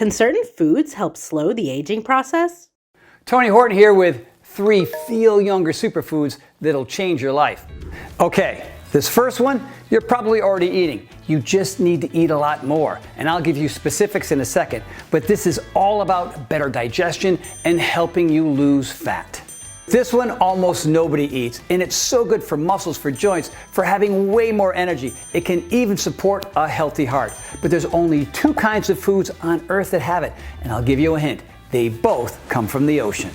Can certain foods help slow the aging process? Tony Horton here with 3 feel younger superfoods that'll change your life. Okay, this first one, you're probably already eating. You just need to eat a lot more. And I'll give you specifics in a second, but this is all about better digestion and helping you lose fat. This one almost nobody eats, and it's so good for muscles, for joints, for having way more energy. It can even support a healthy heart. But there's only 2 kinds of foods on earth that have it, and I'll give you a hint. They both come from the ocean.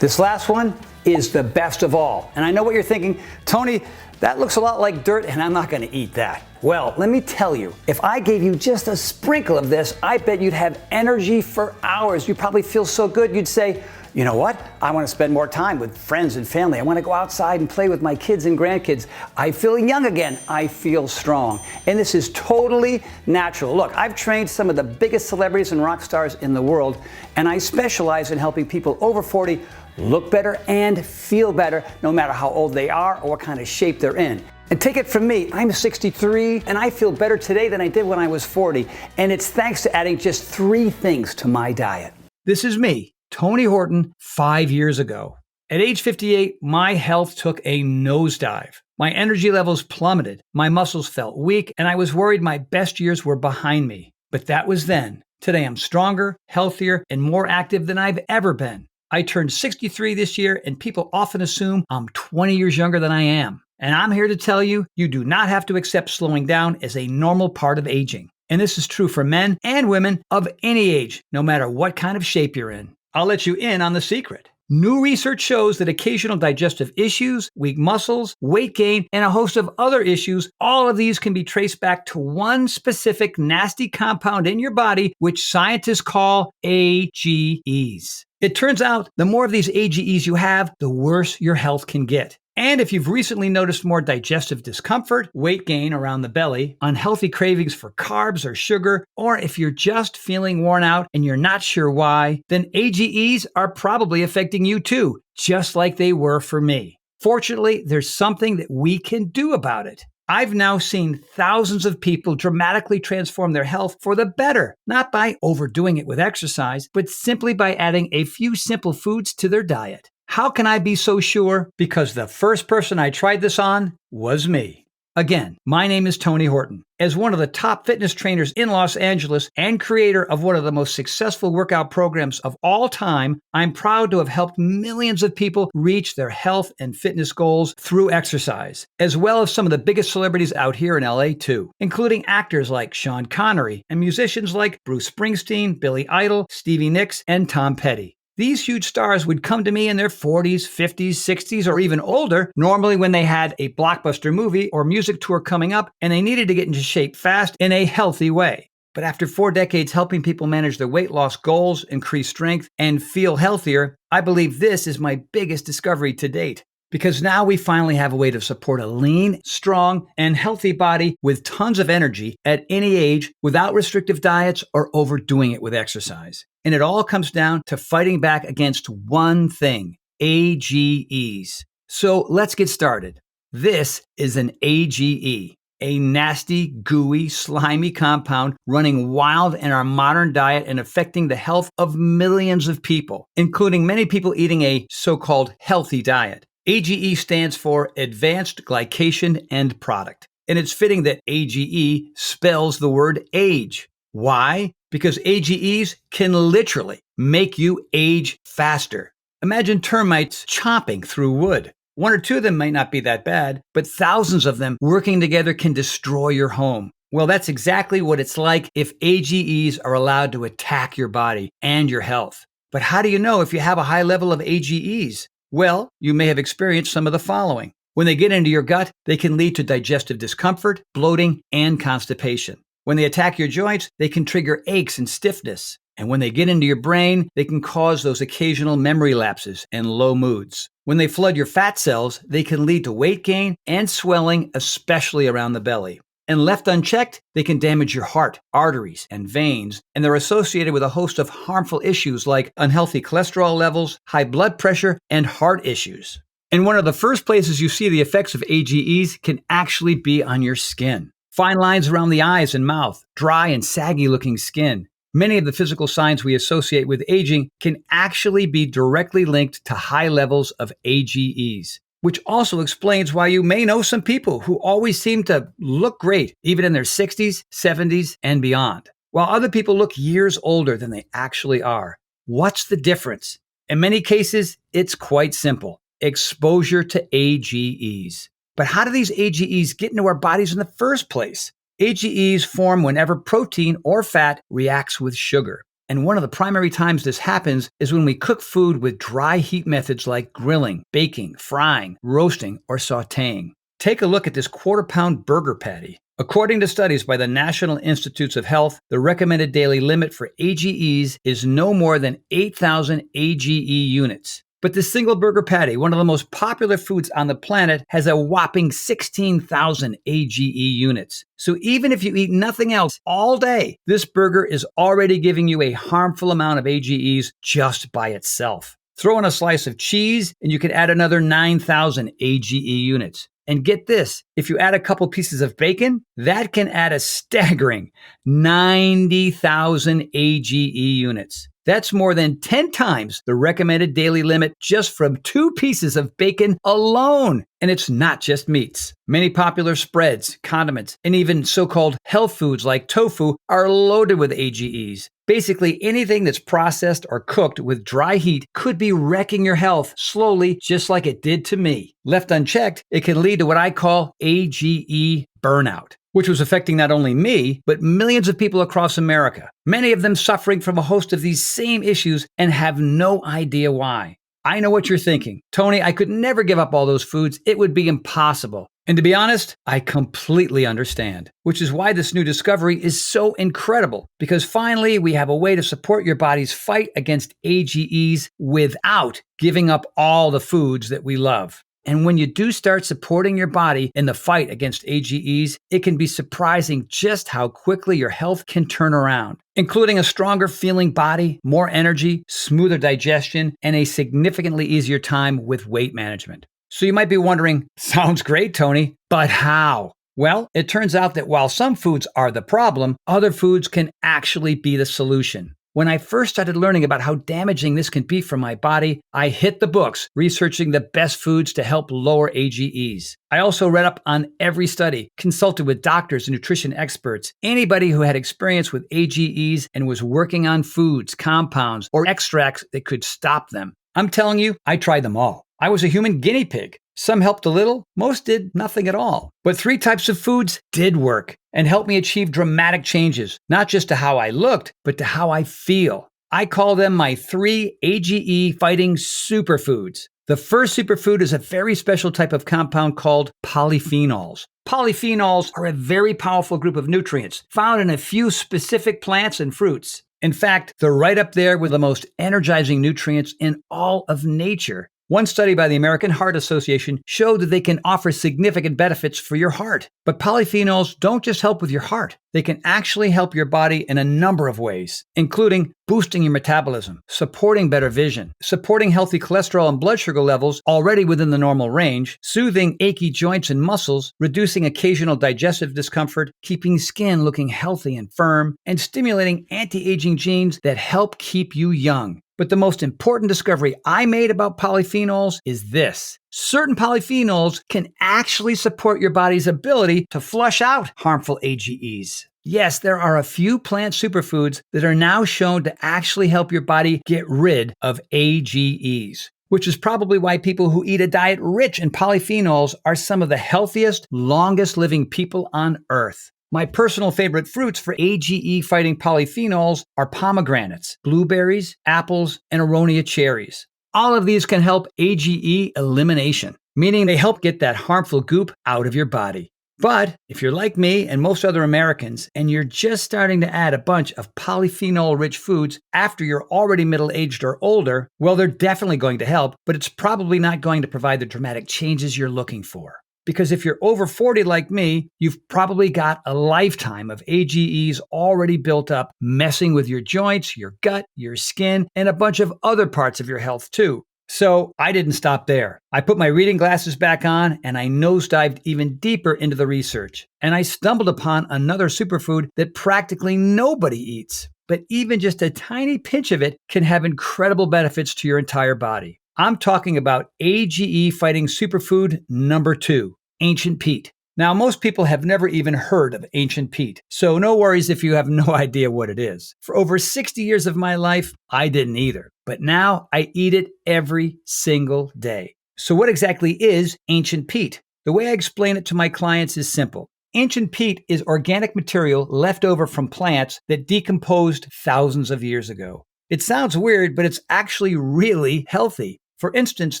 This last one is the best of all. And I know what you're thinking, Tony, that looks a lot like dirt and I'm not gonna eat that. Well, let me tell you, if I gave you just a sprinkle of this, I bet you'd have energy for hours. You'd probably feel so good, you'd say, you know what? I want to spend more time with friends and family. I want to go outside and play with my kids and grandkids. I feel young again. I feel strong. And this is totally natural. Look, I've trained some of the biggest celebrities and rock stars in the world, and I specialize in helping people over 40 look better and feel better, no matter how old they are or what kind of shape they're in. And take it from me, I'm 63 and I feel better today than I did when I was 40. And it's thanks to adding just 3 things to my diet. This is me, Tony Horton, 5 years ago. At age 58, my health took a nosedive. My energy levels plummeted, my muscles felt weak, and I was worried my best years were behind me. But that was then. Today I'm stronger, healthier, and more active than I've ever been. I turned 63 this year, and people often assume I'm 20 years younger than I am. And I'm here to tell you, you do not have to accept slowing down as a normal part of aging. And this is true for men and women of any age, no matter what kind of shape you're in. I'll let you in on the secret. New research shows that occasional digestive issues, weak muscles, weight gain, and a host of other issues, all of these can be traced back to one specific nasty compound in your body, which scientists call AGEs. It turns out the more of these AGEs you have, the worse your health can get. And if you've recently noticed more digestive discomfort, weight gain around the belly, unhealthy cravings for carbs or sugar, or if you're just feeling worn out and you're not sure why, then AGEs are probably affecting you too, just like they were for me. Fortunately, there's something that we can do about it. I've now seen thousands of people dramatically transform their health for the better, not by overdoing it with exercise, but simply by adding a few simple foods to their diet. How can I be so sure? Because the first person I tried this on was me. Again, my name is Tony Horton. As one of the top fitness trainers in Los Angeles and creator of one of the most successful workout programs of all time, I'm proud to have helped millions of people reach their health and fitness goals through exercise, as well as some of the biggest celebrities out here in LA too, including actors like Sean Connery and musicians like Bruce Springsteen, Billy Idol, Stevie Nicks, and Tom Petty. These huge stars would come to me in their 40s, 50s, 60s, or even older, normally when they had a blockbuster movie or music tour coming up and they needed to get into shape fast in a healthy way. But after 4 decades helping people manage their weight loss goals, increase strength, and feel healthier, I believe this is my biggest discovery to date. Because now we finally have a way to support a lean, strong, and healthy body with tons of energy at any age without restrictive diets or overdoing it with exercise. And it all comes down to fighting back against one thing, AGEs. So let's get started. This is an AGE, a nasty, gooey, slimy compound running wild in our modern diet and affecting the health of millions of people, including many people eating a so-called healthy diet. AGE stands for Advanced Glycation End Product, and it's fitting that AGE spells the word age. Why? Because AGEs can literally make you age faster. Imagine termites chomping through wood. 1 or 2 of them might not be that bad, but thousands of them working together can destroy your home. Well, that's exactly what it's like if AGEs are allowed to attack your body and your health. But how do you know if you have a high level of AGEs? Well, you may have experienced some of the following. When they get into your gut, they can lead to digestive discomfort, bloating, and constipation. When they attack your joints, they can trigger aches and stiffness. And when they get into your brain, they can cause those occasional memory lapses and low moods. When they flood your fat cells, they can lead to weight gain and swelling, especially around the belly. And left unchecked, they can damage your heart, arteries, and veins, and they're associated with a host of harmful issues like unhealthy cholesterol levels, high blood pressure, and heart issues. And one of the first places you see the effects of AGEs can actually be on your skin. Fine lines around the eyes and mouth, dry and saggy looking skin, Many of the physical signs we associate with aging can actually be directly linked to high levels of AGEs, which also explains why you may know some people who always seem to look great, even in their 60s, 70s, and beyond, while other people look years older than they actually are. What's the difference? In many cases, it's quite simple: exposure to AGEs. But how do these AGEs get into our bodies in the first place? AGEs form whenever protein or fat reacts with sugar. And one of the primary times this happens is when we cook food with dry heat methods like grilling, baking, frying, roasting, or sautéing. Take a look at this quarter-pound burger patty. According to studies by the National Institutes of Health, the recommended daily limit for AGEs is no more than 8,000 AGE units. But this single burger patty, one of the most popular foods on the planet, has a whopping 16,000 AGE units. So even if you eat nothing else all day, this burger is already giving you a harmful amount of AGEs just by itself. Throw in a slice of cheese and you can add another 9,000 AGE units. And get this, if you add a couple pieces of bacon, that can add a staggering 90,000 AGE units. That's more than 10 times the recommended daily limit just from 2 pieces of bacon alone. And it's not just meats. Many popular spreads, condiments, and even so-called health foods like tofu are loaded with AGEs. Basically, anything that's processed or cooked with dry heat could be wrecking your health slowly, just like it did to me. Left unchecked, it can lead to what I call AGE burnout, which was affecting not only me, but millions of people across America, many of them suffering from a host of these same issues and have no idea why. I know what you're thinking. Tony, I could never give up all those foods. It would be impossible. And to be honest, I completely understand, which is why this new discovery is so incredible, because finally we have a way to support your body's fight against AGEs without giving up all the foods that we love. And when you do start supporting your body in the fight against AGEs, it can be surprising just how quickly your health can turn around, including a stronger feeling body, more energy, smoother digestion, and a significantly easier time with weight management. So you might be wondering, sounds great, Tony, but how? Well, it turns out that while some foods are the problem, other foods can actually be the solution. When I first started learning about how damaging this can be for my body, I hit the books researching the best foods to help lower AGEs. I also read up on every study, consulted with doctors and nutrition experts, anybody who had experience with AGEs and was working on foods, compounds, or extracts that could stop them. I'm telling you, I tried them all. I was a human guinea pig. Some helped a little, most did nothing at all. But 3 types of foods did work and helped me achieve dramatic changes, not just to how I looked, but to how I feel. I call them my 3 AGE fighting superfoods. The first superfood is a very special type of compound called polyphenols. Polyphenols are a very powerful group of nutrients found in a few specific plants and fruits. In fact, they're right up there with the most energizing nutrients in all of nature. One study by the American Heart Association showed that they can offer significant benefits for your heart. But polyphenols don't just help with your heart. They can actually help your body in a number of ways, including boosting your metabolism, supporting better vision, supporting healthy cholesterol and blood sugar levels already within the normal range, soothing achy joints and muscles, reducing occasional digestive discomfort, keeping skin looking healthy and firm, and stimulating anti-aging genes that help keep you young. But the most important discovery I made about polyphenols is this. Certain polyphenols can actually support your body's ability to flush out harmful AGEs. Yes, there are a few plant superfoods that are now shown to actually help your body get rid of AGEs, which is probably why people who eat a diet rich in polyphenols are some of the healthiest, longest living people on earth. My personal favorite fruits for AGE-fighting polyphenols are pomegranates, blueberries, apples, and aronia cherries. All of these can help AGE elimination, meaning they help get that harmful goop out of your body. But if you're like me and most other Americans, and you're just starting to add a bunch of polyphenol-rich foods after you're already middle-aged or older, well, they're definitely going to help, but it's probably not going to provide the dramatic changes you're looking for. Because if you're over 40 like me, you've probably got a lifetime of AGEs already built up, messing with your joints, your gut, your skin, and a bunch of other parts of your health too. So I didn't stop there. I put my reading glasses back on and I nosedived even deeper into the research. And I stumbled upon another superfood that practically nobody eats. but even just a tiny pinch of it can have incredible benefits to your entire body. I'm talking about AGE fighting superfood number 2, ancient peat. Now, most people have never even heard of ancient peat, so no worries if you have no idea what it is. For over 60 years of my life, I didn't either, but now I eat it every single day. So what exactly is ancient peat? The way I explain it to my clients is simple. Ancient peat is organic material left over from plants that decomposed thousands of years ago. It sounds weird, but it's actually really healthy. For instance,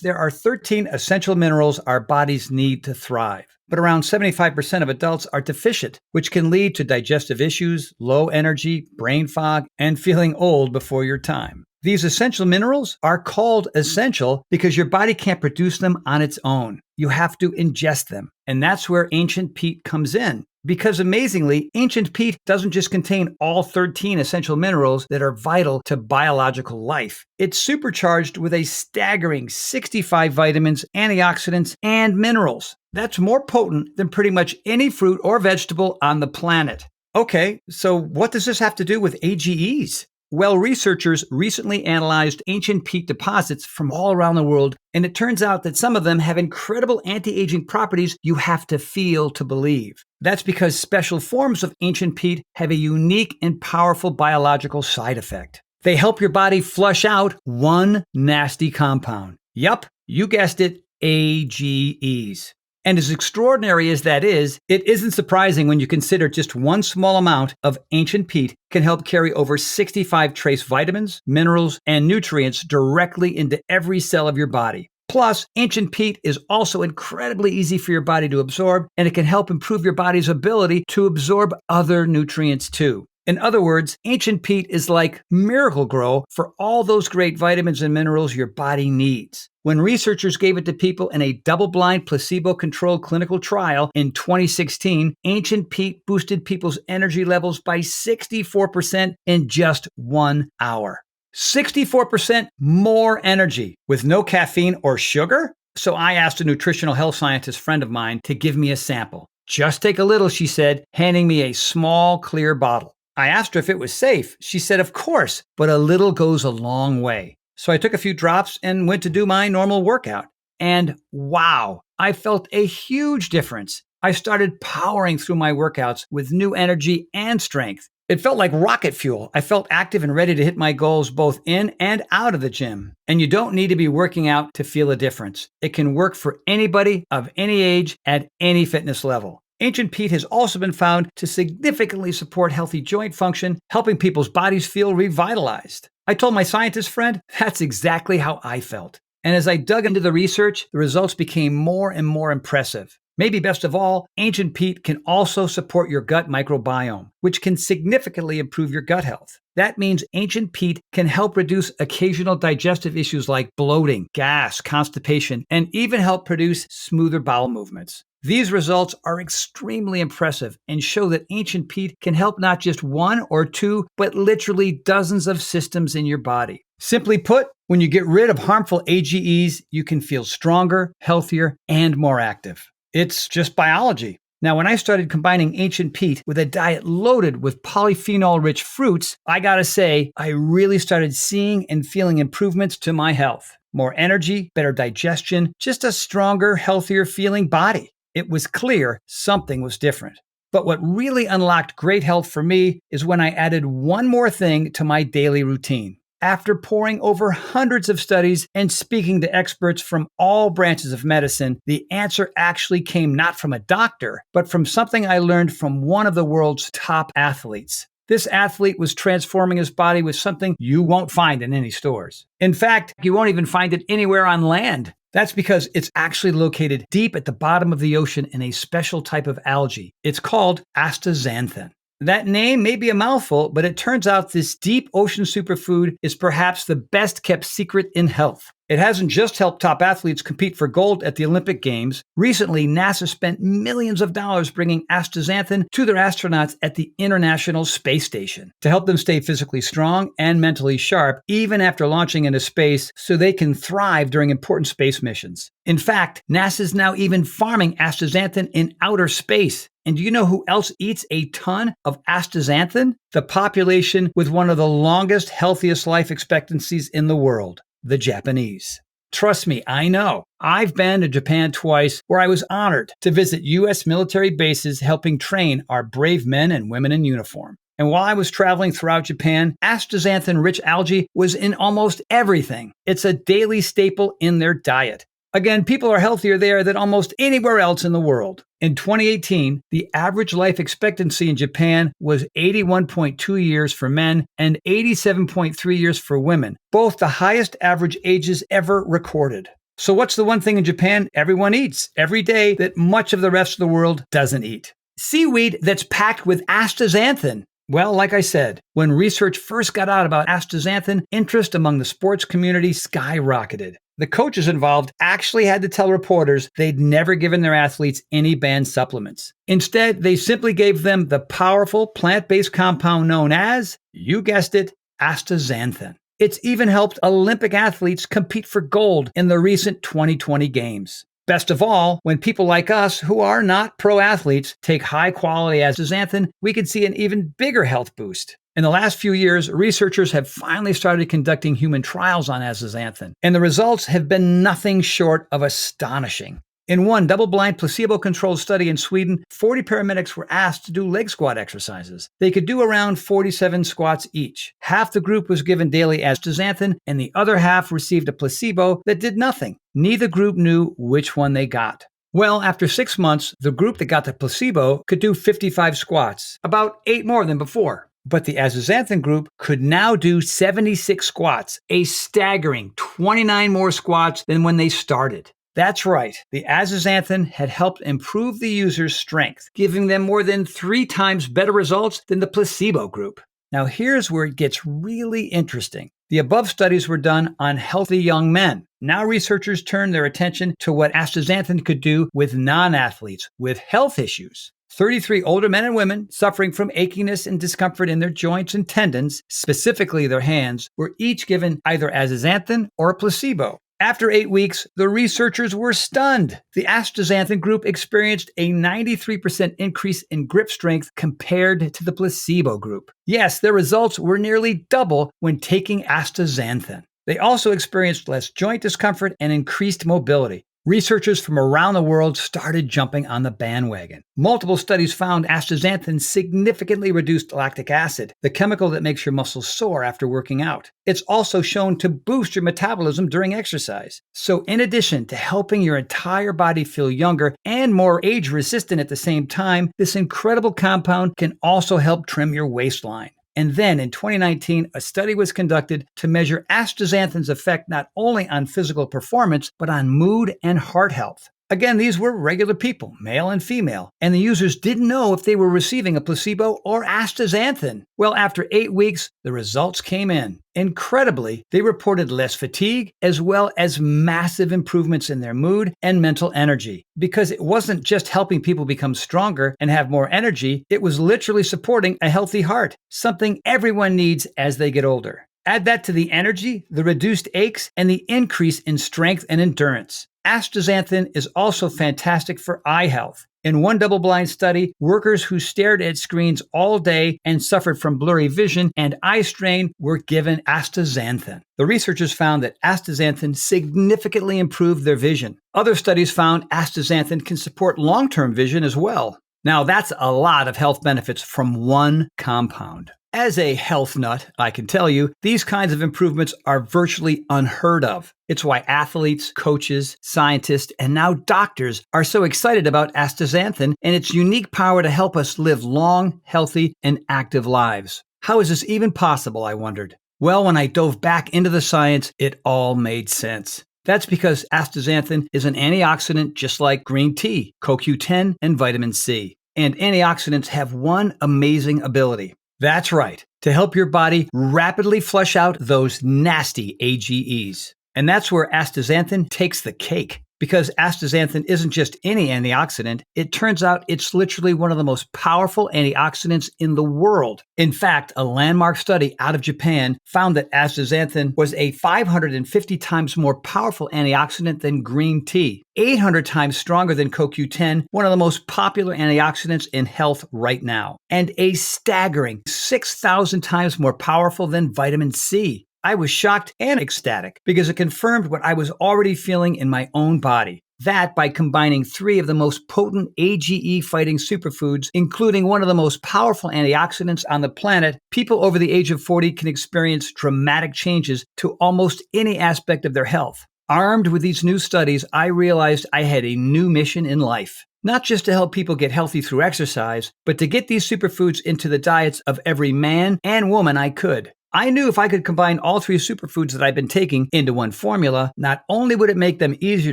there are 13 essential minerals our bodies need to thrive, but around 75% of adults are deficient, which can lead to digestive issues, low energy, brain fog, and feeling old before your time. These essential minerals are called essential because your body can't produce them on its own. You have to ingest them, and that's where ancient peat comes in. Because amazingly, ancient peat doesn't just contain all 13 essential minerals that are vital to biological life. It's supercharged with a staggering 65 vitamins, antioxidants, and minerals. That's more potent than pretty much any fruit or vegetable on the planet. Okay, so what does this have to do with AGEs? Well, researchers recently analyzed ancient peat deposits from all around the world, and it turns out that some of them have incredible anti-aging properties you have to feel to believe. That's because special forms of ancient peat have a unique and powerful biological side effect. They help your body flush out one nasty compound. Yup, you guessed it, AGEs. And as extraordinary as that is, it isn't surprising when you consider just one small amount of ancient peat can help carry over 65 trace vitamins, minerals, and nutrients directly into every cell of your body. Plus, ancient peat is also incredibly easy for your body to absorb, and it can help improve your body's ability to absorb other nutrients too. In other words, ancient peat is like Miracle-Gro for all those great vitamins and minerals your body needs. When researchers gave it to people in a double-blind, placebo-controlled clinical trial in 2016, ancient peat boosted people's energy levels by 64% in just 1 hour. 64% more energy with no caffeine or sugar? So I asked a nutritional health scientist friend of mine to give me a sample. Just take a little, she said, handing me a small, clear bottle. I asked her if it was safe. She said, of course, but a little goes a long way. So I took a few drops and went to do my normal workout. And wow, I felt a huge difference. I started powering through my workouts with new energy and strength. It felt like rocket fuel. I felt active and ready to hit my goals both in and out of the gym. And you don't need to be working out to feel a difference. It can work for anybody of any age at any fitness level. Ancient peat has also been found to significantly support healthy joint function, helping people's bodies feel revitalized. I told my scientist friend, that's exactly how I felt. And as I dug into the research, the results became more and more impressive. Maybe best of all, ancient peat can also support your gut microbiome, which can significantly improve your gut health. That means ancient peat can help reduce occasional digestive issues like bloating, gas, constipation, and even help produce smoother bowel movements. These results are extremely impressive and show that ancient peat can help not just one or two, but literally dozens of systems in your body. Simply put, when you get rid of harmful AGEs, you can feel stronger, healthier, and more active. It's just biology. Now, when I started combining ancient peat with a diet loaded with polyphenol-rich fruits, I gotta say, I really started seeing and feeling improvements to my health. More energy, better digestion, just a stronger, healthier feeling body. It was clear something was different. But what really unlocked great health for me is when I added one more thing to my daily routine. After poring over hundreds of studies and speaking to experts from all branches of medicine, the answer actually came not from a doctor, but from something I learned from one of the world's top athletes. This athlete was transforming his body with something you won't find in any stores. In fact, you won't even find it anywhere on land. That's because it's actually located deep at the bottom of the ocean in a special type of algae. It's called astaxanthin. That name may be a mouthful, but it turns out this deep ocean superfood is perhaps the best kept secret in health. It hasn't just helped top athletes compete for gold at the Olympic Games. Recently, NASA spent millions of dollars bringing astaxanthin to their astronauts at the International Space Station to help them stay physically strong and mentally sharp even after launching into space so they can thrive during important space missions. In fact, NASA's now even farming astaxanthin in outer space. And do you know who else eats a ton of astaxanthin? The population with one of the longest, healthiest life expectancies in the world. The Japanese. Trust me, I know. I've been to Japan twice where I was honored to visit U.S. military bases helping train our brave men and women in uniform. And while I was traveling throughout Japan, astaxanthin-rich algae was in almost everything. It's a daily staple in their diet. Again, people are healthier there than almost anywhere else in the world. In 2018, the average life expectancy in Japan was 81.2 years for men and 87.3 years for women, both the highest average ages ever recorded. So what's the one thing in Japan everyone eats every day that much of the rest of the world doesn't eat? Seaweed that's packed with astaxanthin. Well, like I said, when research first got out about astaxanthin, interest among the sports community skyrocketed. The coaches involved actually had to tell reporters they'd never given their athletes any banned supplements. Instead, they simply gave them the powerful plant-based compound known as, you guessed it, astaxanthin. It's even helped Olympic athletes compete for gold in the recent 2020 games. Best of all, when people like us who are not pro athletes take high-quality astaxanthin, we can see an even bigger health boost. In the last few years, researchers have finally started conducting human trials on astaxanthin, and the results have been nothing short of astonishing. In one double-blind placebo-controlled study in Sweden, 40 paramedics were asked to do leg squat exercises. They could do around 47 squats each. Half the group was given daily astaxanthin, and the other half received a placebo that did nothing. Neither group knew which one they got. Well, after 6 months, the group that got the placebo could do 55 squats, about 8 more than before. But the astaxanthin group could now do 76 squats, a staggering 29 more squats than when they started. That's right, the astaxanthin had helped improve the user's strength, giving them more than 3 times better results than the placebo group. Now here's where it gets really interesting. The above studies were done on healthy young men. Now researchers turn their attention to what astaxanthin could do with non-athletes with health issues. 33 older men and women suffering from achiness and discomfort in their joints and tendons, specifically their hands, were each given either astaxanthin or a placebo. After 8 weeks, the researchers were stunned. The astaxanthin group experienced a 93% increase in grip strength compared to the placebo group. Yes, their results were nearly double when taking astaxanthin. They also experienced less joint discomfort and increased mobility. Researchers from around the world started jumping on the bandwagon. Multiple studies found astaxanthin significantly reduced lactic acid, the chemical that makes your muscles sore after working out. It's also shown to boost your metabolism during exercise. So in addition to helping your entire body feel younger and more age-resistant at the same time, this incredible compound can also help trim your waistline. And then in 2019, a study was conducted to measure astaxanthin's effect not only on physical performance, but on mood and heart health. Again, these were regular people, male and female, and the users didn't know if they were receiving a placebo or astaxanthin. Well, after 8 weeks, the results came in. Incredibly, they reported less fatigue as well as massive improvements in their mood and mental energy. Because it wasn't just helping people become stronger and have more energy, it was literally supporting a healthy heart, something everyone needs as they get older. Add that to the energy, the reduced aches, and the increase in strength and endurance. Astaxanthin is also fantastic for eye health. In one double-blind study, workers who stared at screens all day and suffered from blurry vision and eye strain were given astaxanthin. The researchers found that astaxanthin significantly improved their vision. Other studies found astaxanthin can support long-term vision as well. Now, that's a lot of health benefits from one compound. As a health nut, I can tell you, these kinds of improvements are virtually unheard of. It's why athletes, coaches, scientists, and now doctors are so excited about astaxanthin and its unique power to help us live long, healthy, and active lives. How is this even possible, I wondered? Well, when I dove back into the science, it all made sense. That's because astaxanthin is an antioxidant just like green tea, CoQ10, and vitamin C. And antioxidants have one amazing ability. That's right, to help your body rapidly flush out those nasty AGEs. And that's where astaxanthin takes the cake. Because astaxanthin isn't just any antioxidant, it turns out it's literally one of the most powerful antioxidants in the world. In fact, a landmark study out of Japan found that astaxanthin was a 550 times more powerful antioxidant than green tea, 800 times stronger than CoQ10, one of the most popular antioxidants in health right now, and a staggering 6,000 times more powerful than vitamin C. I was shocked and ecstatic because it confirmed what I was already feeling in my own body. That by combining 3 of the most potent AGE fighting superfoods, including one of the most powerful antioxidants on the planet, people over the age of 40 can experience dramatic changes to almost any aspect of their health. Armed with these new studies, I realized I had a new mission in life. Not just to help people get healthy through exercise, but to get these superfoods into the diets of every man and woman I could. I knew if I could combine all 3 superfoods that I've been taking into one formula, not only would it make them easier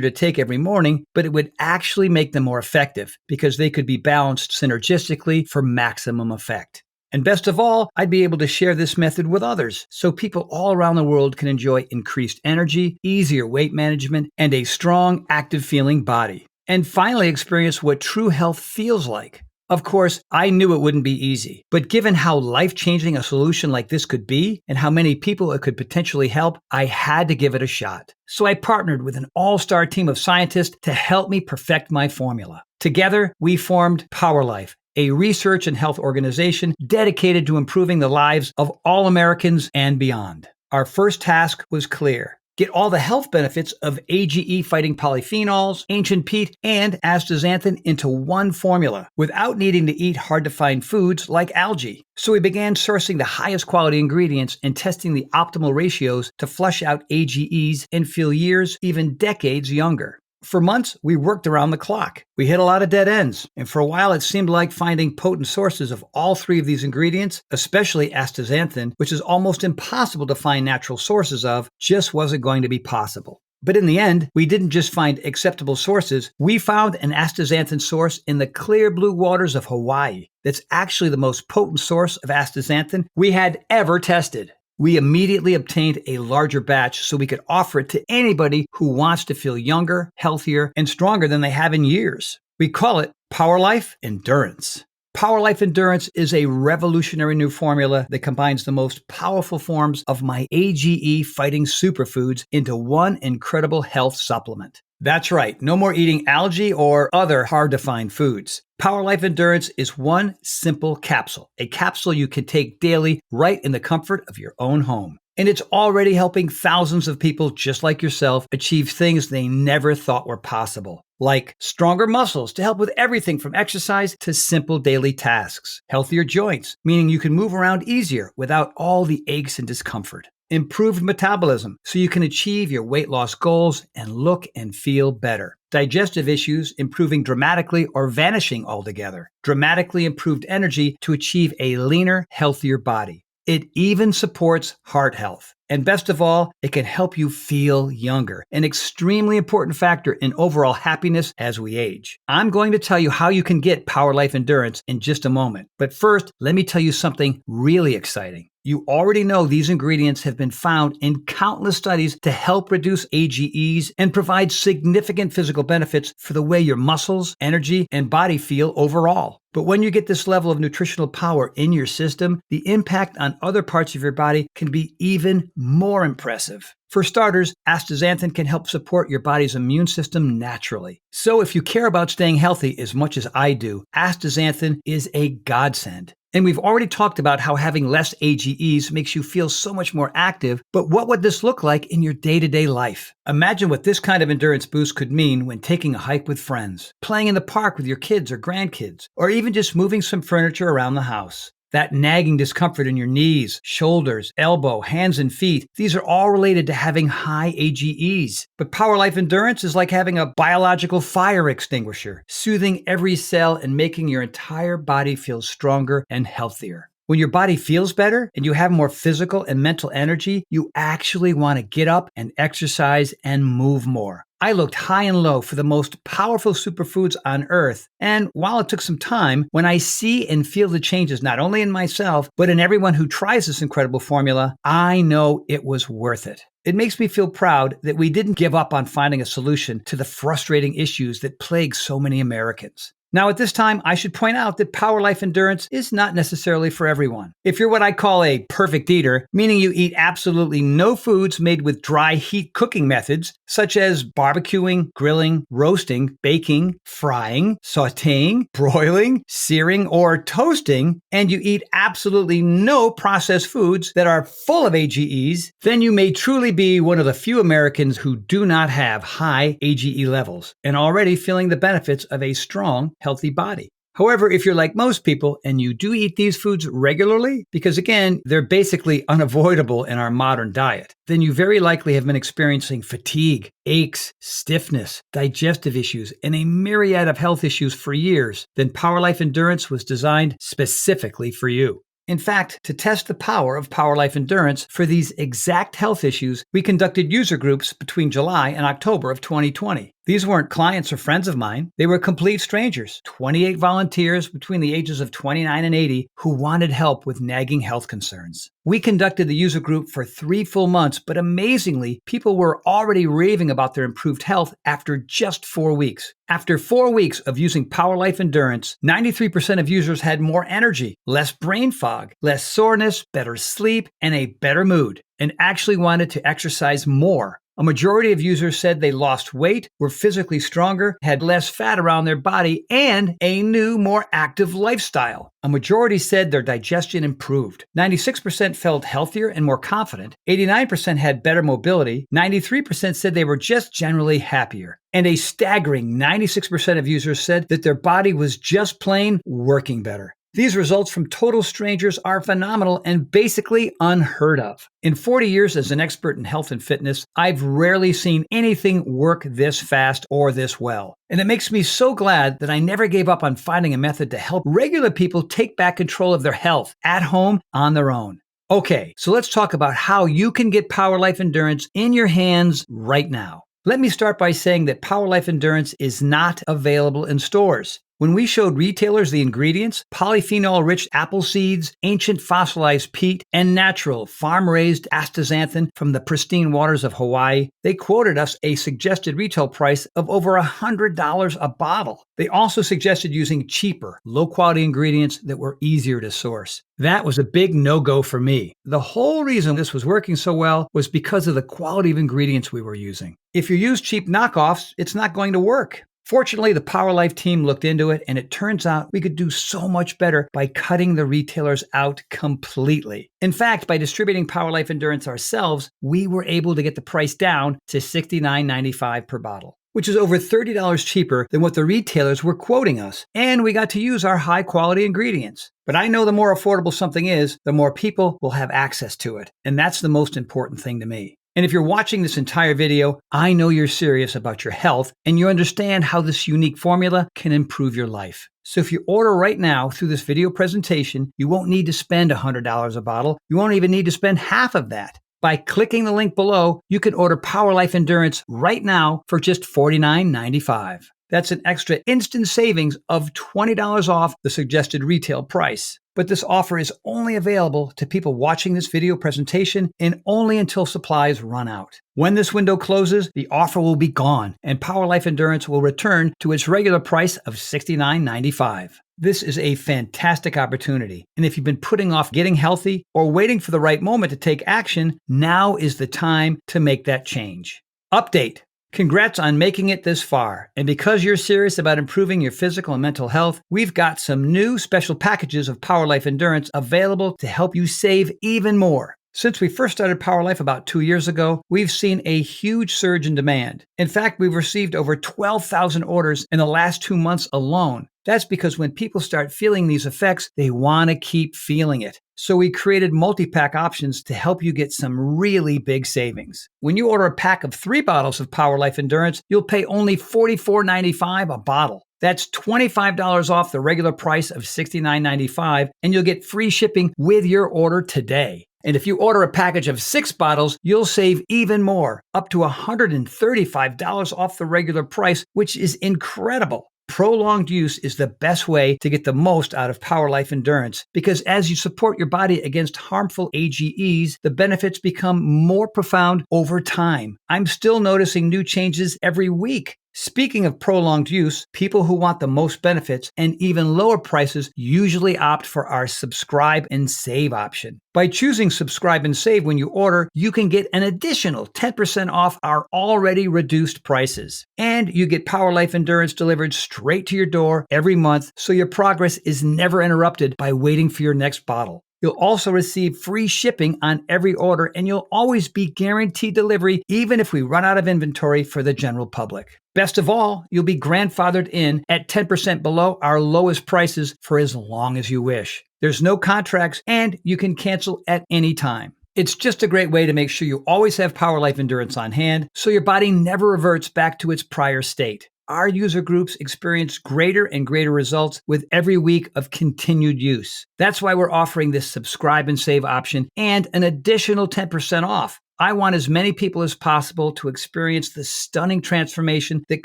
to take every morning, but it would actually make them more effective because they could be balanced synergistically for maximum effect. And best of all, I'd be able to share this method with others so people all around the world can enjoy increased energy, easier weight management, and a strong, active feeling body. And finally experience what true health feels like. Of course, I knew it wouldn't be easy, but given how life-changing a solution like this could be and how many people it could potentially help, I had to give it a shot. So I partnered with an all-star team of scientists to help me perfect my formula. Together, we formed PWL, a research and health organization dedicated to improving the lives of all Americans and beyond. Our first task was clear. Get all the health benefits of AGE fighting polyphenols, ancient peat, and astaxanthin into one formula without needing to eat hard-to-find foods like algae. So we began sourcing the highest quality ingredients and testing the optimal ratios to flush out AGEs and feel years, even decades younger. For months, we worked around the clock. We hit a lot of dead ends, and for a while it seemed like finding potent sources of all 3 of these ingredients, especially astaxanthin, which is almost impossible to find natural sources of, just wasn't going to be possible. But in the end, we didn't just find acceptable sources, we found an astaxanthin source in the clear blue waters of Hawaii that's actually the most potent source of astaxanthin we had ever tested. We immediately obtained a larger batch so we could offer it to anybody who wants to feel younger, healthier, and stronger than they have in years. We call it PWL Endurance. PWL Endurance is a revolutionary new formula that combines the most powerful forms of my AGE fighting superfoods into one incredible health supplement. That's right, no more eating algae or other hard-to-find foods. PWL Endurance is one simple capsule, a capsule you can take daily right in the comfort of your own home. And it's already helping thousands of people just like yourself achieve things they never thought were possible, like stronger muscles to help with everything from exercise to simple daily tasks, healthier joints, meaning you can move around easier without all the aches and discomfort, improved metabolism so you can achieve your weight loss goals and look and feel better, digestive issues improving dramatically or vanishing altogether, dramatically improved energy to achieve a leaner, healthier body. It even supports heart health. And best of all, it can help you feel younger, an extremely important factor in overall happiness as we age. I'm going to tell you how you can get PWL Endurance in just a moment. But first, let me tell you something really exciting. You already know these ingredients have been found in countless studies to help reduce AGEs and provide significant physical benefits for the way your muscles, energy, and body feel overall. But when you get this level of nutritional power in your system, the impact on other parts of your body can be even more impressive. For starters, astaxanthin can help support your body's immune system naturally. So if you care about staying healthy as much as I do, astaxanthin is a godsend. And we've already talked about how having less AGEs makes you feel so much more active, but what would this look like in your day-to-day life? Imagine what this kind of endurance boost could mean when taking a hike with friends, playing in the park with your kids or grandkids, or even just moving some furniture around the house. That nagging discomfort in your knees, shoulders, elbow, hands, and feet, these are all related to having high AGEs. But PWL Endurance is like having a biological fire extinguisher, soothing every cell and making your entire body feel stronger and healthier. When your body feels better and you have more physical and mental energy, you actually want to get up and exercise and move more. I looked high and low for the most powerful superfoods on earth, and while it took some time, when I see and feel the changes not only in myself, but in everyone who tries this incredible formula, I know it was worth it. It makes me feel proud that we didn't give up on finding a solution to the frustrating issues that plague so many Americans. Now, at this time, I should point out that Power Life Endurance is not necessarily for everyone. If you're what I call a perfect eater, meaning you eat absolutely no foods made with dry heat cooking methods, such as barbecuing, grilling, roasting, baking, frying, sauteing, broiling, searing, or toasting, and you eat absolutely no processed foods that are full of AGEs, then you may truly be one of the few Americans who do not have high AGE levels and already feeling the benefits of a strong, healthy body. However, if you're like most people and you do eat these foods regularly, because again, they're basically unavoidable in our modern diet, then you very likely have been experiencing fatigue, aches, stiffness, digestive issues, and a myriad of health issues for years, then Power Life Endurance was designed specifically for you. In fact, to test the power of Power Life Endurance for these exact health issues, we conducted user groups between July and October of 2020. These weren't clients or friends of mine. They were complete strangers, 28 volunteers between the ages of 29 and 80 who wanted help with nagging health concerns. We conducted the user group for 3 full months, but amazingly, people were already raving about their improved health after just 4 weeks. After 4 weeks of using Power Life Endurance, 93% of users had more energy, less brain fog, less soreness, better sleep, and a better mood, and actually wanted to exercise more. A majority of users said they lost weight, were physically stronger, had less fat around their body, and a new, more active lifestyle. A majority said their digestion improved. 96% felt healthier and more confident. 89% had better mobility. 93% said they were just generally happier. And a staggering 96% of users said that their body was just plain working better. These results from total strangers are phenomenal and basically unheard of. In 40 years as an expert in health and fitness, I've rarely seen anything work this fast or this well. And it makes me so glad that I never gave up on finding a method to help regular people take back control of their health at home on their own. Okay, so let's talk about how you can get Power Life Endurance in your hands right now. Let me start by saying that Power Life Endurance is not available in stores. When we showed retailers the ingredients, polyphenol-rich apple seeds, ancient fossilized peat, and natural farm-raised astaxanthin from the pristine waters of Hawaii, they quoted us a suggested retail price of over $100 a bottle. They also suggested using cheaper, low-quality ingredients that were easier to source. That was a big no-go for me. The whole reason this was working so well was because of the quality of ingredients we were using. If you use cheap knockoffs, it's not going to work. Fortunately, the Power Life team looked into it, and it turns out we could do so much better by cutting the retailers out completely. In fact, by distributing Power Life Endurance ourselves, we were able to get the price down to $69.95 per bottle, which is over $30 cheaper than what the retailers were quoting us, and we got to use our high-quality ingredients. But I know the more affordable something is, the more people will have access to it, and that's the most important thing to me. And if you're watching this entire video, I know you're serious about your health and you understand how this unique formula can improve your life. So if you order right now through this video presentation, you won't need to spend $100 a bottle. You won't even need to spend half of that. By clicking the link below, you can order Power Life Endurance right now for just $49.95. That's an extra instant savings of $20 off the suggested retail price. But this offer is only available to people watching this video presentation and only until supplies run out. When this window closes, the offer will be gone and Power Life Endurance will return to its regular price of $69.95. This is a fantastic opportunity, and if you've been putting off getting healthy or waiting for the right moment to take action, now is the time to make that change. Update. Congrats on making it this far. And because you're serious about improving your physical and mental health, we've got some new special packages of Power Life Endurance available to help you save even more. Since we first started Power Life about 2 years ago, we've seen a huge surge in demand. In fact, we've received over 12,000 orders in the last 2 months alone. That's because when people start feeling these effects, they want to keep feeling it. So we created multi-pack options to help you get some really big savings. When you order a pack of 3 bottles of Power Life Endurance, you'll pay only $44.95 a bottle. That's $25 off the regular price of $69.95, and you'll get free shipping with your order today. And if you order a package of 6 bottles, you'll save even more, up to $135 off the regular price, which is incredible. Prolonged use is the best way to get the most out of Power Life Endurance because as you support your body against harmful AGEs, the benefits become more profound over time. I'm still noticing new changes every week. Speaking of prolonged use, people who want the most benefits and even lower prices usually opt for our subscribe and save option. By choosing subscribe and save when you order, you can get an additional 10% off our already reduced prices. And you get Power Life Endurance delivered straight to your door every month, so your progress is never interrupted by waiting for your next bottle. You'll also receive free shipping on every order, and you'll always be guaranteed delivery even if we run out of inventory for the general public. Best of all, you'll be grandfathered in at 10% below our lowest prices for as long as you wish. There's no contracts, and you can cancel at any time. It's just a great way to make sure you always have Power Life Endurance on hand so your body never reverts back to its prior state. Our user groups experience greater and greater results with every week of continued use. That's why we're offering this subscribe and save option and an additional 10% off. I want as many people as possible to experience the stunning transformation that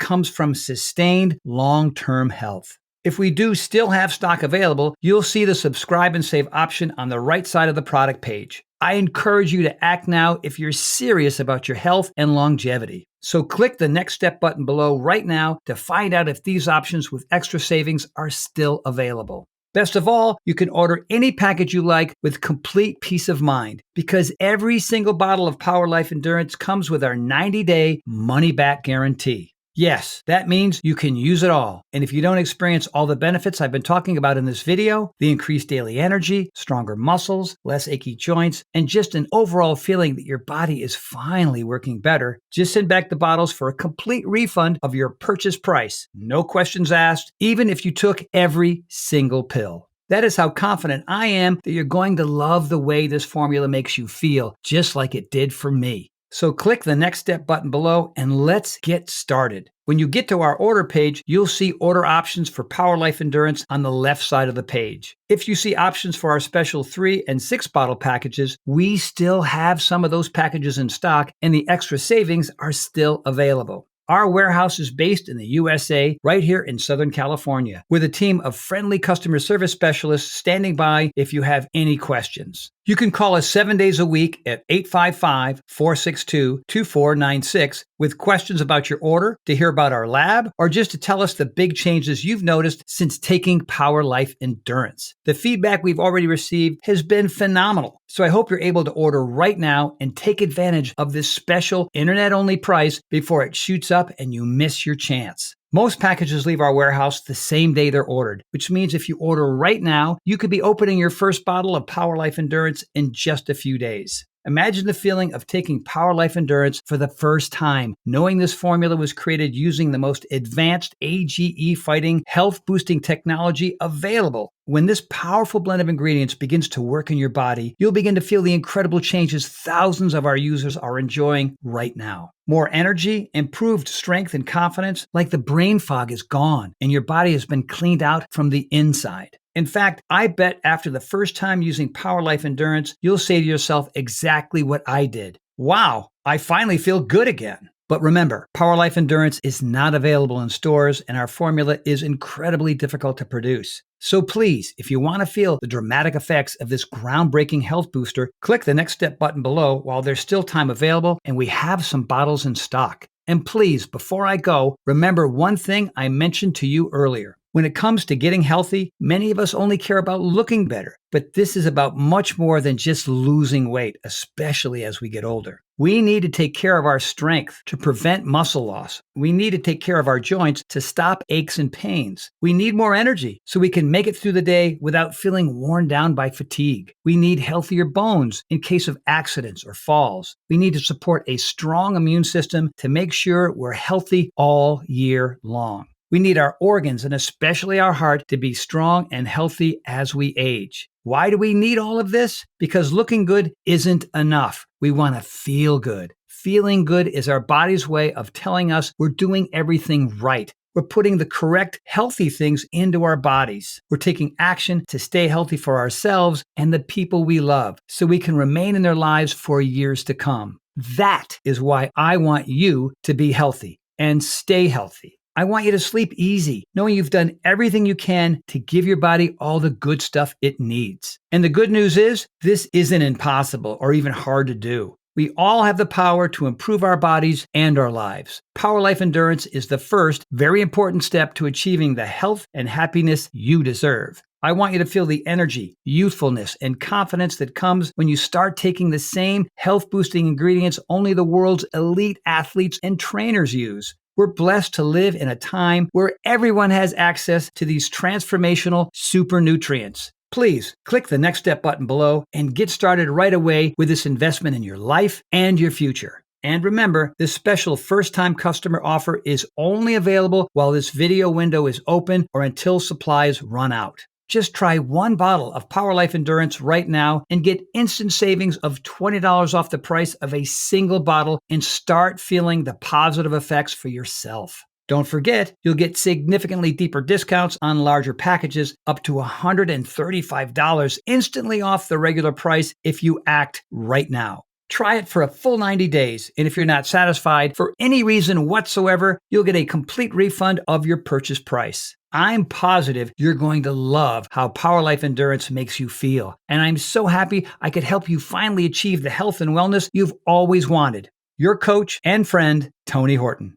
comes from sustained long-term health. If we do still have stock available, you'll see the subscribe and save option on the right side of the product page. I encourage you to act now if you're serious about your health and longevity. So click the next step button below right now to find out if these options with extra savings are still available. Best of all, you can order any package you like with complete peace of mind because every single bottle of Power Life Endurance comes with our 90-day money-back guarantee. Yes, that means you can use it all. And if you don't experience all the benefits I've been talking about in this video, the increased daily energy, stronger muscles, less achy joints, and just an overall feeling that your body is finally working better, just send back the bottles for a complete refund of your purchase price. No questions asked, even if you took every single pill. That is how confident I am that you're going to love the way this formula makes you feel, just like it did for me. So click the next step button below and let's get started. When you get to our order page, you'll see order options for Power Life Endurance on the left side of the page. If you see options for our special 3 and 6 bottle packages, we still have some of those packages in stock and the extra savings are still available. Our warehouse is based in the USA, right here in Southern California, with a team of friendly customer service specialists standing by if you have any questions. You can call us 7 days a week at 855-462-2496 with questions about your order, to hear about our lab, or just to tell us the big changes you've noticed since taking Power Life Endurance. The feedback we've already received has been phenomenal, so I hope you're able to order right now and take advantage of this special internet-only price before it shoots up and you miss your chance. Most packages leave our warehouse the same day they're ordered, which means if you order right now, you could be opening your first bottle of Power Life Endurance in just a few days. Imagine the feeling of taking Power Life Endurance for the first time, knowing this formula was created using the most advanced AGE fighting health boosting technology available. When this powerful blend of ingredients begins to work in your body, you'll begin to feel the incredible changes thousands of our users are enjoying right now. More energy, improved strength and confidence, like the brain fog is gone and your body has been cleaned out from the inside. In fact, I bet after the first time using Power Life Endurance, you'll say to yourself exactly what I did. Wow, I finally feel good again. But remember, Power Life Endurance is not available in stores and our formula is incredibly difficult to produce. So please, if you want to feel the dramatic effects of this groundbreaking health booster, click the next step button below while there's still time available and we have some bottles in stock. And please, before I go, remember one thing I mentioned to you earlier. When it comes to getting healthy, many of us only care about looking better, but this is about much more than just losing weight, especially as we get older. We need to take care of our strength to prevent muscle loss. We need to take care of our joints to stop aches and pains. We need more energy so we can make it through the day without feeling worn down by fatigue. We need healthier bones in case of accidents or falls. We need to support a strong immune system to make sure we're healthy all year long. We need our organs and especially our heart to be strong and healthy as we age. Why do we need all of this? Because looking good isn't enough. We want to feel good. Feeling good is our body's way of telling us we're doing everything right. We're putting the correct healthy things into our bodies. We're taking action to stay healthy for ourselves and the people we love so we can remain in their lives for years to come. That is why I want you to be healthy and stay healthy. I want you to sleep easy, knowing you've done everything you can to give your body all the good stuff it needs. And the good news is, this isn't impossible or even hard to do. We all have the power to improve our bodies and our lives. Power Life Endurance is the first, very important step to achieving the health and happiness you deserve. I want you to feel the energy, youthfulness, and confidence that comes when you start taking the same health-boosting ingredients only the world's elite athletes and trainers use. We're blessed to live in a time where everyone has access to these transformational super nutrients. Please click the next step button below and get started right away with this investment in your life and your future. And remember, this special first-time customer offer is only available while this video window is open or until supplies run out. Just try one bottle of Power Life Endurance right now and get instant savings of $20 off the price of a single bottle and start feeling the positive effects for yourself. Don't forget, you'll get significantly deeper discounts on larger packages up to $135 instantly off the regular price if you act right now. Try it for a full 90 days, and if you're not satisfied for any reason whatsoever, you'll get a complete refund of your purchase price. I'm positive you're going to love how Power Life Endurance makes you feel, and I'm so happy I could help you finally achieve the health and wellness you've always wanted. Your coach and friend, Tony Horton.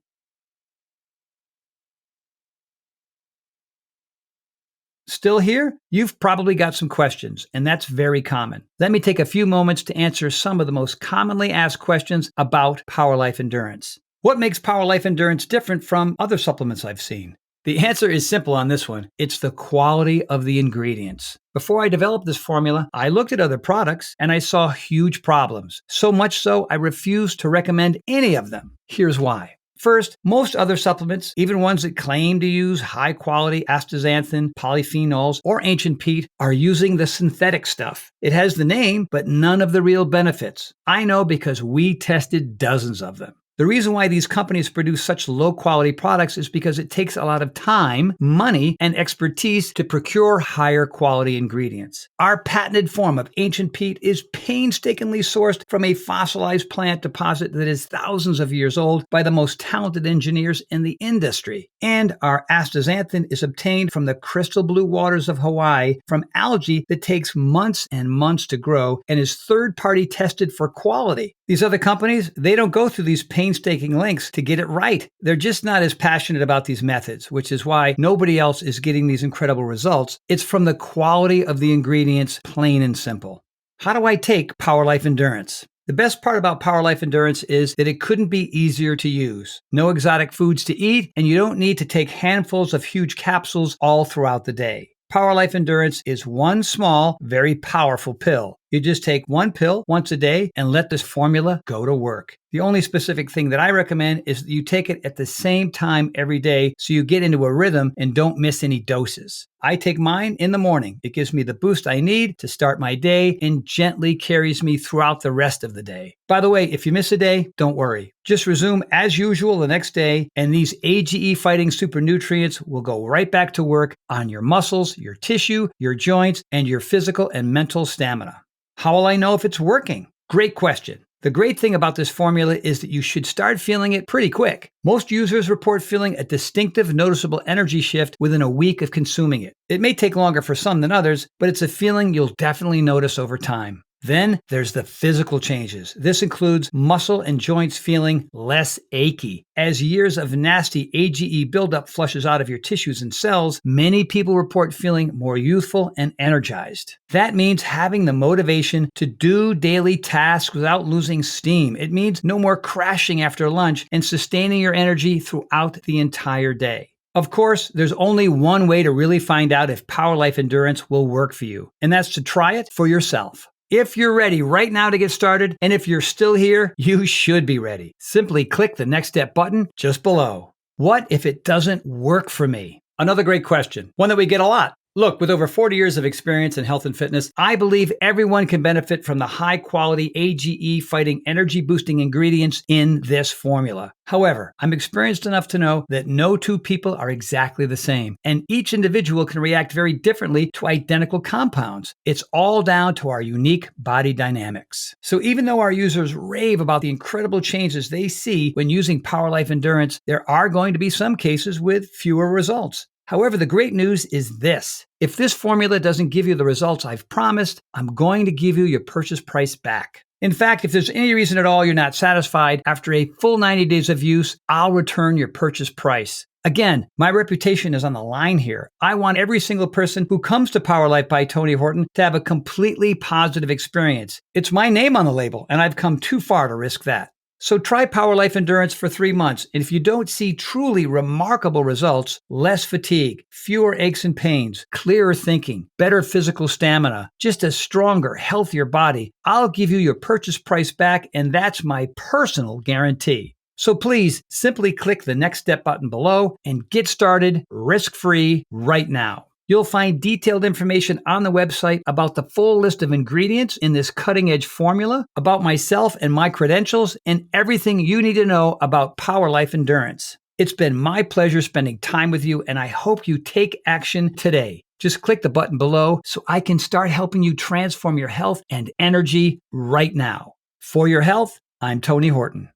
Still here? You've probably got some questions, and that's very common. Let me take a few moments to answer some of the most commonly asked questions about Power Life Endurance. What makes Power Life Endurance different from other supplements I've seen? The answer is simple on this one. It's the quality of the ingredients. Before I developed this formula, I looked at other products and I saw huge problems. So much so, I refused to recommend any of them. Here's why. First, most other supplements, even ones that claim to use high-quality astaxanthin, polyphenols, or ancient peat, are using the synthetic stuff. It has the name, but none of the real benefits. I know because we tested dozens of them. The reason why these companies produce such low-quality products is because it takes a lot of time, money, and expertise to procure higher-quality ingredients. Our patented form of ancient peat is painstakingly sourced from a fossilized plant deposit that is thousands of years old by the most talented engineers in the industry. And our astaxanthin is obtained from the crystal blue waters of Hawaii from algae that takes months and months to grow and is third-party tested for quality. These other companies, they don't go through these painstaking lengths to get it right. They're just not as passionate about these methods, which is why nobody else is getting these incredible results. It's from the quality of the ingredients, plain and simple. How do I take Power Life Endurance? The best part about Power Life Endurance is that it couldn't be easier to use. No exotic foods to eat, and you don't need to take handfuls of huge capsules all throughout the day. Power Life Endurance is one small, very powerful pill. You just take one pill once a day and let this formula go to work. The only specific thing that I recommend is that you take it at the same time every day so you get into a rhythm and don't miss any doses. I take mine in the morning. It gives me the boost I need to start my day and gently carries me throughout the rest of the day. By the way, if you miss a day, don't worry. Just resume as usual the next day, and these AGE-fighting super nutrients will go right back to work on your muscles, your tissue, your joints, and your physical and mental stamina. How will I know if it's working? Great question. The great thing about this formula is that you should start feeling it pretty quick. Most users report feeling a distinctive, noticeable energy shift within a week of consuming it. It may take longer for some than others, but it's a feeling you'll definitely notice over time. Then there's the physical changes. This includes muscle and joints feeling less achy. As years of nasty AGE buildup flushes out of your tissues and cells, many people report feeling more youthful and energized. That means having the motivation to do daily tasks without losing steam. It means no more crashing after lunch and sustaining your energy throughout the entire day. Of course, there's only one way to really find out if Power Life Endurance will work for you, and that's to try it for yourself. If you're ready right now to get started, and if you're still here, you should be ready. Simply click the next step button just below. What if it doesn't work for me? Another great question, one that we get a lot. Look, with over 40 years of experience in health and fitness, I believe everyone can benefit from the high quality AGE fighting energy boosting ingredients in this formula. However, I'm experienced enough to know that no two people are exactly the same, and each individual can react very differently to identical compounds. It's all down to our unique body dynamics. So even though our users rave about the incredible changes they see when using PWL Endurance, there are going to be some cases with fewer results. However, the great news is this. If this formula doesn't give you the results I've promised, I'm going to give you your purchase price back. In fact, if there's any reason at all you're not satisfied, after a full 90 days of use, I'll return your purchase price. Again, my reputation is on the line here. I want every single person who comes to Power Life by Tony Horton to have a completely positive experience. It's my name on the label, and I've come too far to risk that. So try Power Life Endurance for 3 months, and if you don't see truly remarkable results, less fatigue, fewer aches and pains, clearer thinking, better physical stamina, just a stronger, healthier body, I'll give you your purchase price back, and that's my personal guarantee. So please simply click the next step button below and get started risk-free right now. You'll find detailed information on the website about the full list of ingredients in this cutting-edge formula, about myself and my credentials, and everything you need to know about Power Life Endurance. It's been my pleasure spending time with you, and I hope you take action today. Just click the button below so I can start helping you transform your health and energy right now. For your health, I'm Tony Horton.